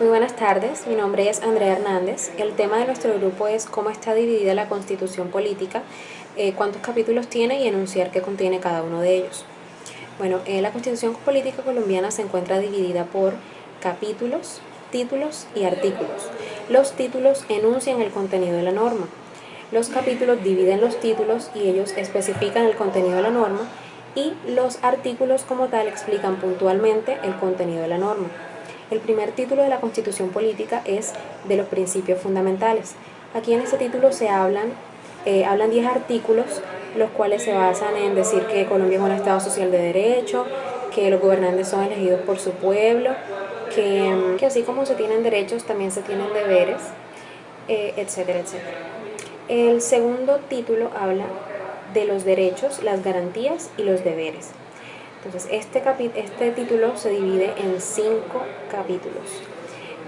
Muy buenas tardes, mi nombre es Andrea Hernández. El tema de nuestro grupo es cómo está dividida la Constitución política, cuántos capítulos tiene y enunciar qué contiene cada uno de ellos. Bueno, la Constitución política colombiana se encuentra dividida por capítulos, títulos y artículos. Los títulos enuncian el contenido de la norma. Los capítulos dividen los títulos y ellos especifican el contenido de la norma, y los artículos como tal explican puntualmente el contenido de la norma. El primer título de la Constitución política es de los principios fundamentales. Aquí en este título se hablan 10 artículos, los cuales se basan en decir que Colombia es un Estado social de derecho, que los gobernantes son elegidos por su pueblo, que así como se tienen derechos, también se tienen deberes, etcétera, etcétera. El segundo título habla de los derechos, las garantías y los deberes. Entonces, este título se divide en 5 capítulos.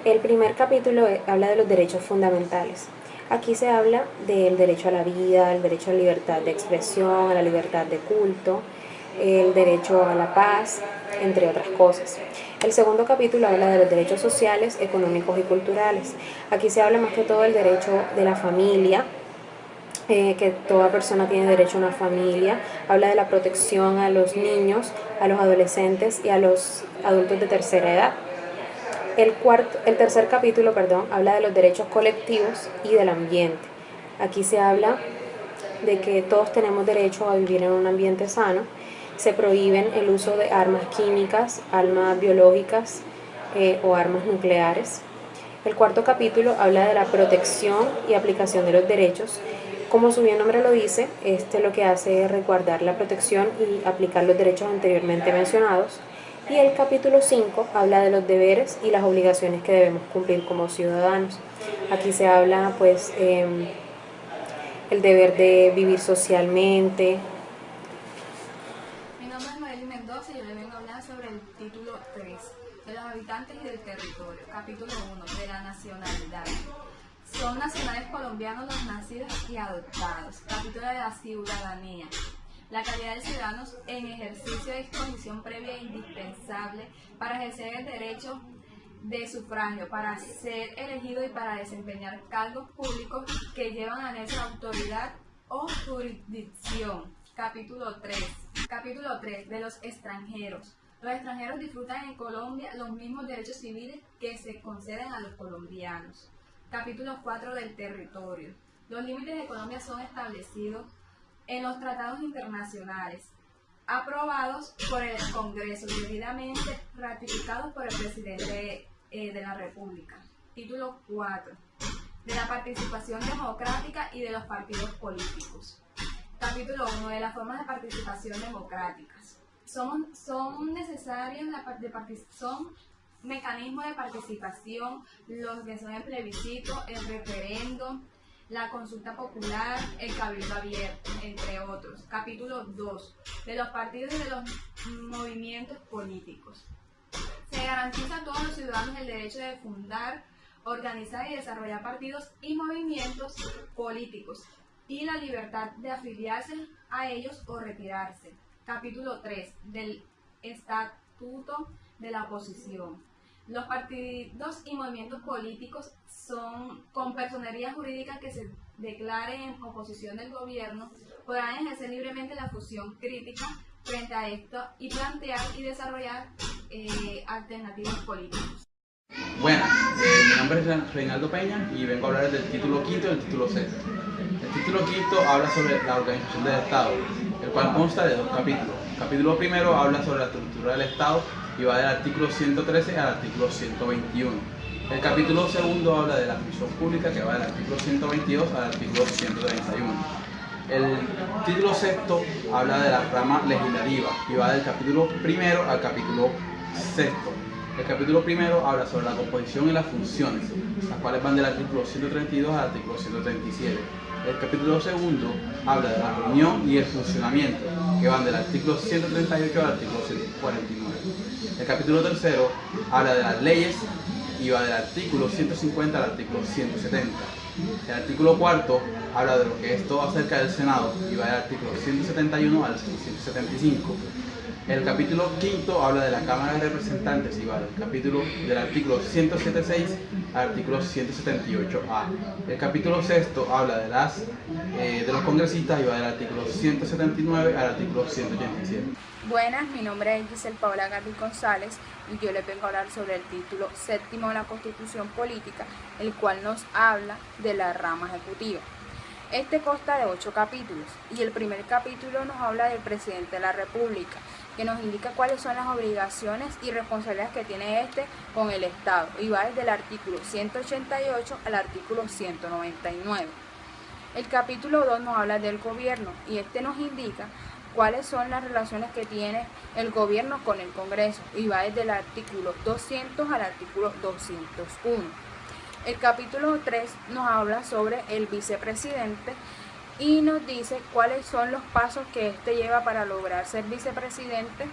El primer capítulo habla de los derechos fundamentales. Aquí se habla del derecho a la vida, el derecho a la libertad de expresión, a la libertad de culto, el derecho a la paz, entre otras cosas. El segundo capítulo habla de los derechos sociales, económicos y culturales. Aquí se habla más que todo del derecho de la familia, que toda persona tiene derecho a una familia. Habla de la protección a los niños, a los adolescentes y a los adultos de tercera edad. El tercer capítulo, habla de los derechos colectivos y del ambiente. Aquí se habla de que todos tenemos derecho a vivir en un ambiente sano. Se prohíben el uso de armas químicas, armas biológicas o armas nucleares. El cuarto capítulo habla de la protección y aplicación de los derechos. Como su bien nombre lo dice, lo que hace es resguardar la protección y aplicar los derechos anteriormente mencionados. Y el capítulo 5 habla de los deberes y las obligaciones que debemos cumplir como ciudadanos. Aquí se habla, el deber de vivir socialmente. Mi nombre es Noeli Mendoza y yo le vengo a hablar sobre el título 3, de los habitantes y del territorio. Capítulo 1, de la nacionalidad. Son nacionales colombianos los nacidos y adoptados. Capítulo de la ciudadanía. La calidad de ciudadanos en ejercicio de disposición previa e indispensable para ejercer el derecho de sufragio, para ser elegido y para desempeñar cargos públicos que llevan a esa autoridad o jurisdicción. Capítulo 3. Capítulo 3, de los extranjeros. Los extranjeros disfrutan en Colombia los mismos derechos civiles que se conceden a los colombianos. Capítulo 4, del territorio. Los límites de Colombia son establecidos en los tratados internacionales, aprobados por el Congreso y debidamente ratificados por el presidente de la República. Título 4, de la participación democrática y de los partidos políticos. Capítulo 1, de las formas de participación democráticas. Son necesarios son mecanismos de participación, los que son el plebiscito, el referendo, la consulta popular, el cabildo abierto, entre otros. Capítulo 2, de los partidos y de los movimientos políticos. Se garantiza a todos los ciudadanos el derecho de fundar, organizar y desarrollar partidos y movimientos políticos y la libertad de afiliarse a ellos o retirarse. Capítulo 3, del Estatuto de la Oposición. Los partidos y movimientos políticos son con personería jurídica que se declaren en oposición del gobierno, podrán ejercer libremente la función crítica frente a esto y plantear y desarrollar alternativas políticas. Buenas, mi nombre es Reinaldo Peña y vengo a hablar del título quinto y del título sexto. El título quinto habla sobre la organización del Estado, el cual consta de 2 capítulos. El capítulo primero habla sobre la estructura del Estado y va del artículo 113 al artículo 121. El capítulo segundo habla de la función pública, que va del artículo 122 al artículo 131. El título sexto habla de la rama legislativa y va del capítulo primero al capítulo sexto. El capítulo primero habla sobre la composición y las funciones, las cuales van del artículo 132 al artículo 137. El capítulo segundo habla de la reunión y el funcionamiento, que van del artículo 138 al artículo 149. El capítulo tercero habla de las leyes y va del artículo 150 al artículo 170. El artículo cuarto habla de lo que es todo acerca del Senado y va del artículo 171 al 175. El capítulo quinto habla de la Cámara de Representantes y va del artículo 107.6 al artículo 178A. El capítulo sexto habla de los congresistas y va del artículo 179 al artículo 187. Buenas, mi nombre es Giselle Paola Garbis González y yo les vengo a hablar sobre el título séptimo de la Constitución Política, el cual nos habla de la rama ejecutiva. Este consta de 8 capítulos y el primer capítulo nos habla del presidente de la República, que nos indica cuáles son las obligaciones y responsabilidades que tiene este con el Estado y va desde el artículo 188 al artículo 199. El capítulo 2 nos habla del gobierno y este nos indica cuáles son las relaciones que tiene el gobierno con el Congreso y va desde el artículo 200 al artículo 201. El capítulo 3 nos habla sobre el vicepresidente y nos dice cuáles son los pasos que éste lleva para lograr ser vicepresidente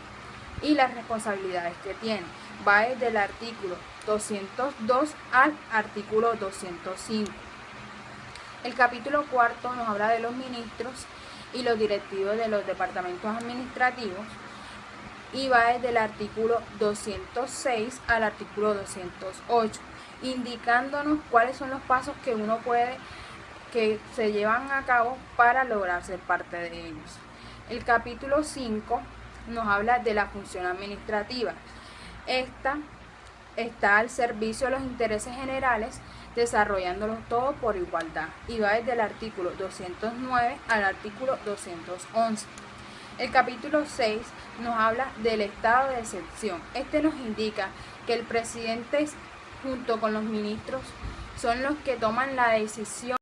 y las responsabilidades que tiene. Va desde el artículo 202 al artículo 205. El capítulo 4 nos habla de los ministros y los directivos de los departamentos administrativos y va desde el artículo 206 al artículo 208, indicándonos cuáles son los pasos que se llevan a cabo para lograr ser parte de ellos. El capítulo 5 nos habla de la función administrativa. Esta está al servicio de los intereses generales, desarrollándolos todos por igualdad y va desde el artículo 209 al artículo 211. El capítulo 6 nos habla del estado de excepción. Este nos indica que el presidente junto con los ministros son los que toman la decisión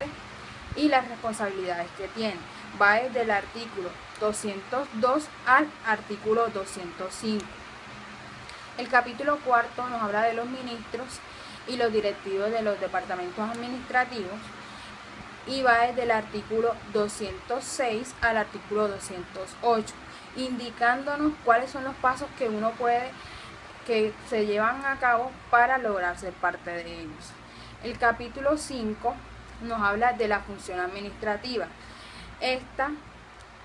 y las responsabilidades que tienen. Va desde el artículo 202 al artículo 205. El capítulo 4 nos habla de los ministros y los directivos de los departamentos administrativos y va desde el artículo 206 al artículo 208, indicándonos cuáles son los pasos que se llevan a cabo para lograr ser parte de ellos. El capítulo 5 nos habla de la función administrativa. Esta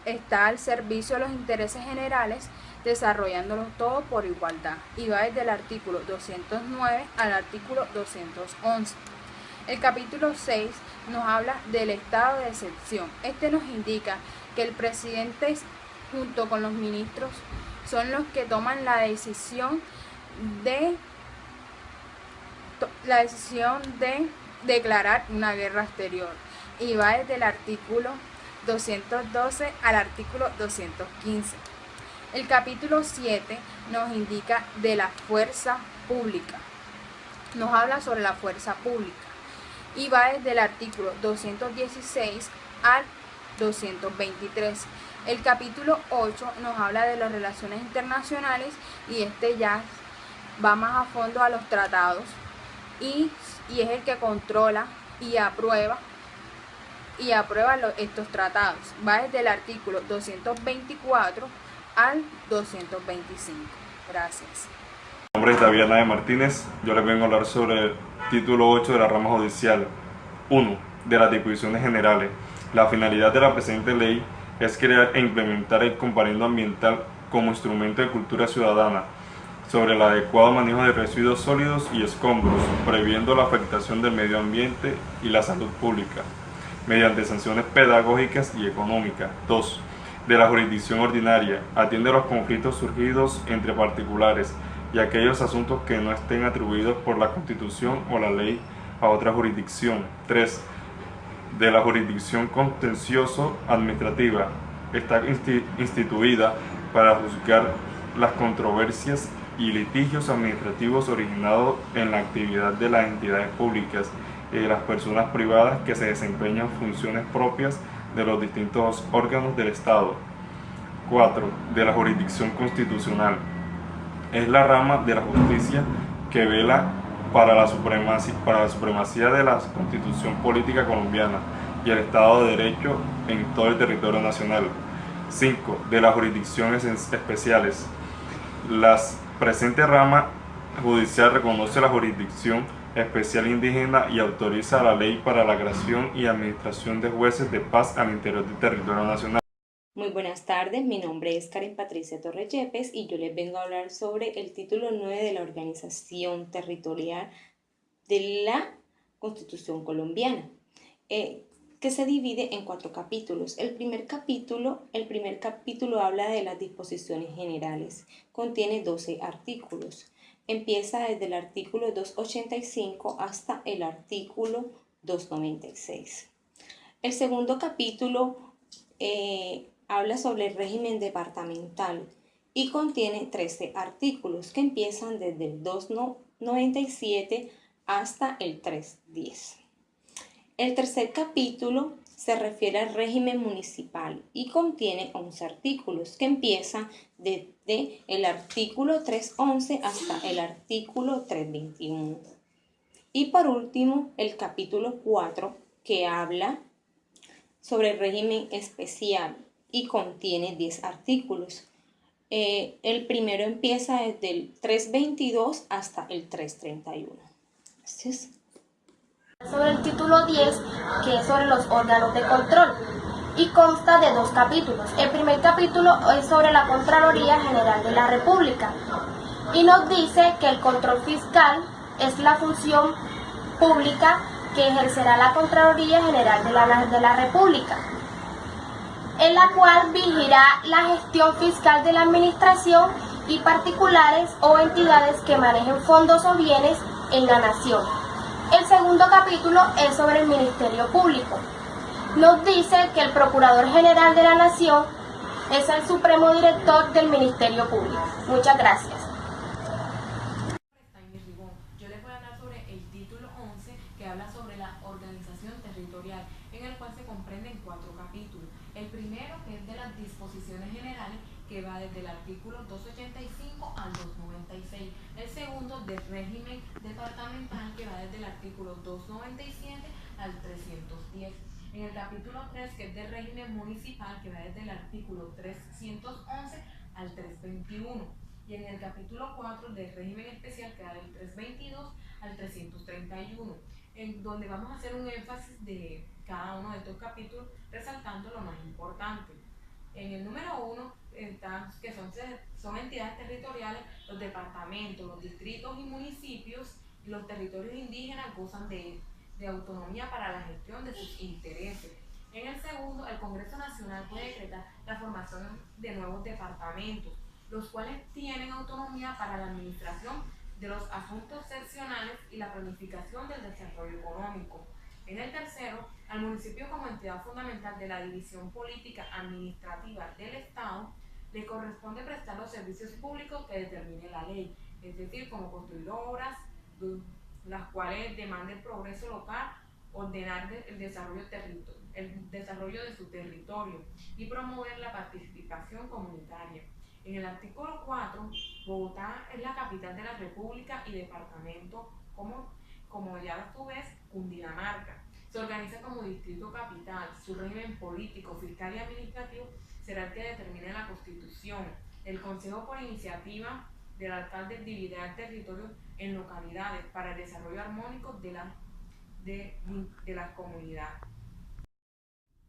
está al servicio de los intereses generales, desarrollándolos todos por igualdad y va desde el artículo 209 al artículo 211. El capítulo 6 nos habla del estado de excepción. Este nos indica que el presidente junto con los ministros son los que toman la decisión de declarar una guerra exterior y va desde el artículo 212 al artículo 215. El capítulo 7 nos indica de la fuerza pública. Nos habla sobre la fuerza pública y va desde el artículo 216 al 223. El capítulo 8 nos habla de las relaciones internacionales y este ya va más a fondo a los tratados y es el que controla y aprueba estos tratados. Va desde el artículo 224 al 225. Gracias. Mi nombre es David Anaya Martínez. Yo les vengo a hablar sobre el título 8 de la rama judicial. 1. De las disposiciones generales. La finalidad de la presente ley es crear e implementar el comparendo ambiental como instrumento de cultura ciudadana sobre el adecuado manejo de residuos sólidos y escombros, previendo la afectación del medio ambiente y la salud pública, mediante sanciones pedagógicas y económicas. 2. De la jurisdicción ordinaria, atiende los conflictos surgidos entre particulares y aquellos asuntos que no estén atribuidos por la Constitución o la ley a otra jurisdicción. 3. De la jurisdicción contencioso-administrativa, está instituida para juzgar las controversias y litigios administrativos originados en la actividad de las entidades públicas y de las personas privadas que se desempeñan funciones propias de los distintos órganos del Estado. 4. De la jurisdicción constitucional. Es la rama de la justicia que vela para la supremacía de la Constitución política colombiana y el Estado de Derecho en todo el territorio nacional. 5. De las jurisdicciones especiales. La presente rama judicial reconoce la jurisdicción especial indígena y autoriza la ley para la creación y administración de jueces de paz al interior del territorio nacional. Muy buenas tardes, mi nombre es Karen Patricia Torres Yepes y yo les vengo a hablar sobre el título 9 de la Organización Territorial de la Constitución Colombiana, que se divide en 4 capítulos. El primer capítulo habla de las disposiciones generales, contiene 12 artículos. Empieza desde el artículo 285 hasta el artículo 296. El segundo capítulo habla sobre el régimen departamental y contiene 13 artículos que empiezan desde el 297 hasta el 310. El tercer capítulo se refiere al régimen municipal y contiene 11 artículos que empiezan desde el artículo 311 hasta el artículo 321. Y por último, el capítulo 4, que habla sobre el régimen especial y contiene 10 artículos. El primero empieza desde el 322 hasta el 331. Gracias. Sobre el título 10, que es sobre los órganos de control, y consta de 2 capítulos. El primer capítulo es sobre la Contraloría General de la República y nos dice que el control fiscal es la función pública que ejercerá la Contraloría General de la República, en la cual vigirá la gestión fiscal de la administración y particulares o entidades que manejen fondos o bienes en la nación. El segundo capítulo es sobre el Ministerio Público. Nos dice que el Procurador General de la Nación es el supremo director del Ministerio Público. Muchas gracias. Yo les voy a hablar sobre el título 11, que habla sobre la organización territorial, en el cual se comprenden 4 capítulos. El primero, que es de las disposiciones generales, que va desde el artículo 285 al 296. El segundo, del régimen departamental, que va desde el artículo 297 al 310. En el capítulo 3, que es del régimen municipal, que va desde el artículo 311 al 321. Y en el capítulo 4 del régimen especial, que va del 322 al 331, en donde vamos a hacer un énfasis de cada uno de estos capítulos, resaltando lo más importante. En el número 1 están, que son entidades territoriales, los departamentos, los distritos y municipios, y los territorios indígenas gozan de autonomía para la gestión de sus intereses. En el segundo, el Congreso Nacional puede decretar la formación de nuevos departamentos, los cuales tienen autonomía para la administración de los asuntos seccionales y la planificación del desarrollo económico. En el tercero, al municipio como entidad fundamental de la división política administrativa del Estado, le corresponde prestar los servicios públicos que determine la ley, es decir, como construir obras, las cuales demanden progreso local, ordenar el desarrollo de su territorio y promover la participación comunitaria. En el artículo 4, Bogotá es la capital de la República y departamento como ya a su vez Cundinamarca. Se organiza como distrito capital. Su régimen político, fiscal y administrativo será el que determine la Constitución. El Consejo, por iniciativa del alcalde, dividirá el territorio en localidades para el desarrollo armónico de las comunidades.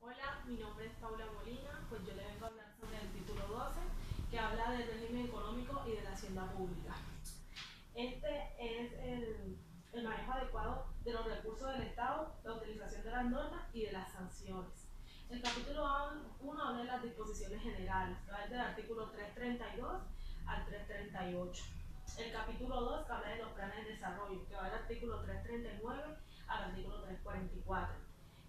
Hola, mi nombre es Paula Molina, pues yo le vengo a hablar sobre el título 12, que habla del régimen económico y de la hacienda pública. Este es el manejo adecuado de los recursos del Estado, la utilización de las normas y de las sanciones. El capítulo 1 habla de las disposiciones generales, que va desde el artículo 332 al 338. El capítulo 2 habla de los planes de desarrollo, que va del artículo 339 al artículo 344.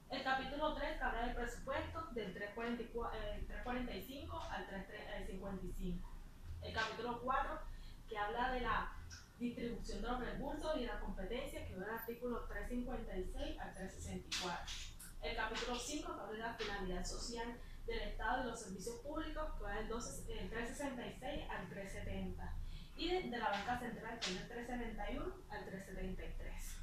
El capítulo 3 habla del presupuesto del 345 al 355. El capítulo 4, que habla de la distribución de los recursos y de la competencia, que va del artículo 356 al 364. El capítulo 5, que habla de la finalidad social del Estado y los servicios públicos, que va del 366 al 370. Y de la banca central, que es del 371 al 373.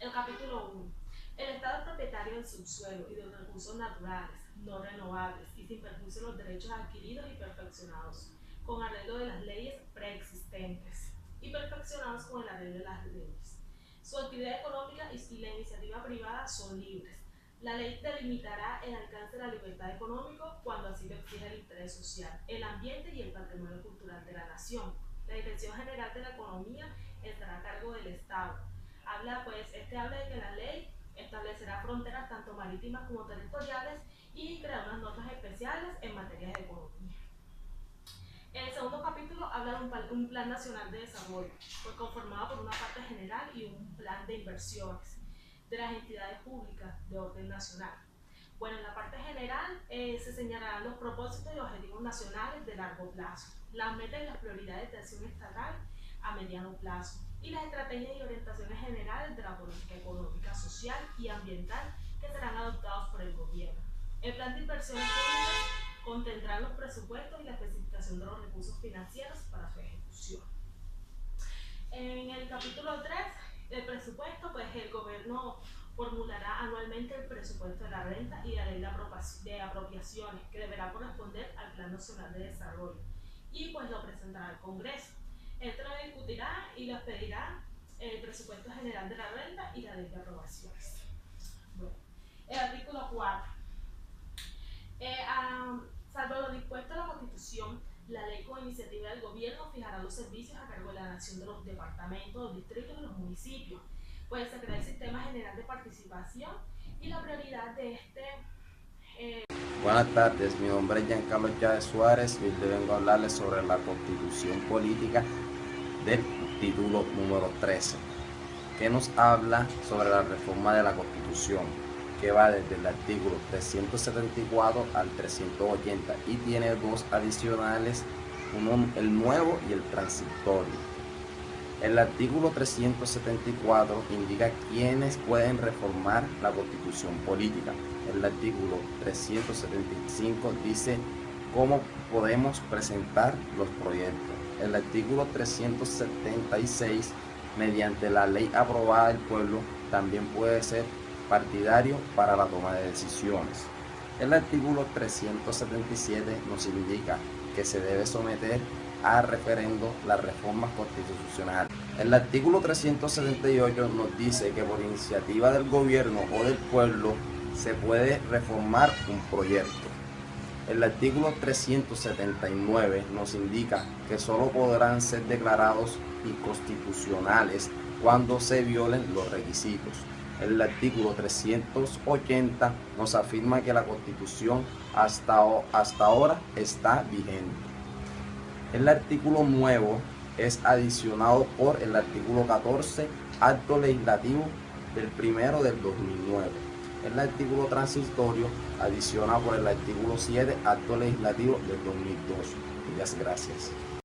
El capítulo 1. El Estado es propietario del subsuelo y de los recursos naturales, no renovables y sin perjuicio de los derechos adquiridos y perfeccionados, con arreglo de las leyes preexistentes y perfeccionados con el arreglo de las leyes. Su actividad económica y la iniciativa privada son libres, La ley delimitará el alcance de la libertad económica cuando así lo exige el interés social, el ambiente y el patrimonio cultural de la nación. La Dirección General de la Economía estará a cargo del Estado. Habla de que la ley establecerá fronteras tanto marítimas como territoriales y creará unas normas especiales en materia de economía. El segundo capítulo habla de un plan nacional de desarrollo, conformado por una parte general y un plan de inversiones de las entidades públicas de orden nacional. Bueno, en la parte general se señalarán los propósitos y objetivos nacionales de largo plazo, las metas y las prioridades de acción estatal a mediano plazo y las estrategias y orientaciones generales de la política económica, social y ambiental que serán adoptados por el gobierno. El plan de inversiones públicas contendrá los presupuestos y la especificación de los recursos financieros para su ejecución. En el capítulo 3 del presupuesto, pues el gobierno formulará anualmente el presupuesto de la renta y la ley de apropiaciones que deberá corresponder al Plan Nacional de Desarrollo y pues lo presentará al Congreso. Este lo discutirá y lo expedirá el presupuesto general de la renta y la ley de aprobaciones. Bueno, el artículo 4. Salvo lo dispuesto en la Constitución, la ley con iniciativa del gobierno fijará los servicios a cargo de la nación de los departamentos, los distritos y los municipios. Pues se crea el sistema general de participación y la prioridad de este... Buenas tardes, mi nombre es Giancarlo Chávez Suárez y hoy vengo a hablarles sobre la Constitución Política del título número 13, que nos habla sobre la reforma de la Constitución, que va desde el artículo 374 al 380 y tiene dos adicionales, el nuevo y el transitorio. El artículo 374 indica quiénes pueden reformar la Constitución política. El artículo 375 dice cómo podemos presentar los proyectos. El artículo 376, mediante la ley aprobada del pueblo, también puede ser partidario para la toma de decisiones. El artículo 377 nos indica que se debe someter a referendo las reformas constitucionales. El artículo 378 nos dice que por iniciativa del gobierno o del pueblo se puede reformar un proyecto. El artículo 379 nos indica que solo podrán ser declarados inconstitucionales cuando se violen los requisitos. El artículo 380 nos afirma que la Constitución hasta ahora está vigente. El artículo nuevo es adicionado por el artículo 14, acto legislativo del 1 del 2009. El artículo transitorio adiciona por el artículo 7, acto legislativo del 2002. Muchas gracias.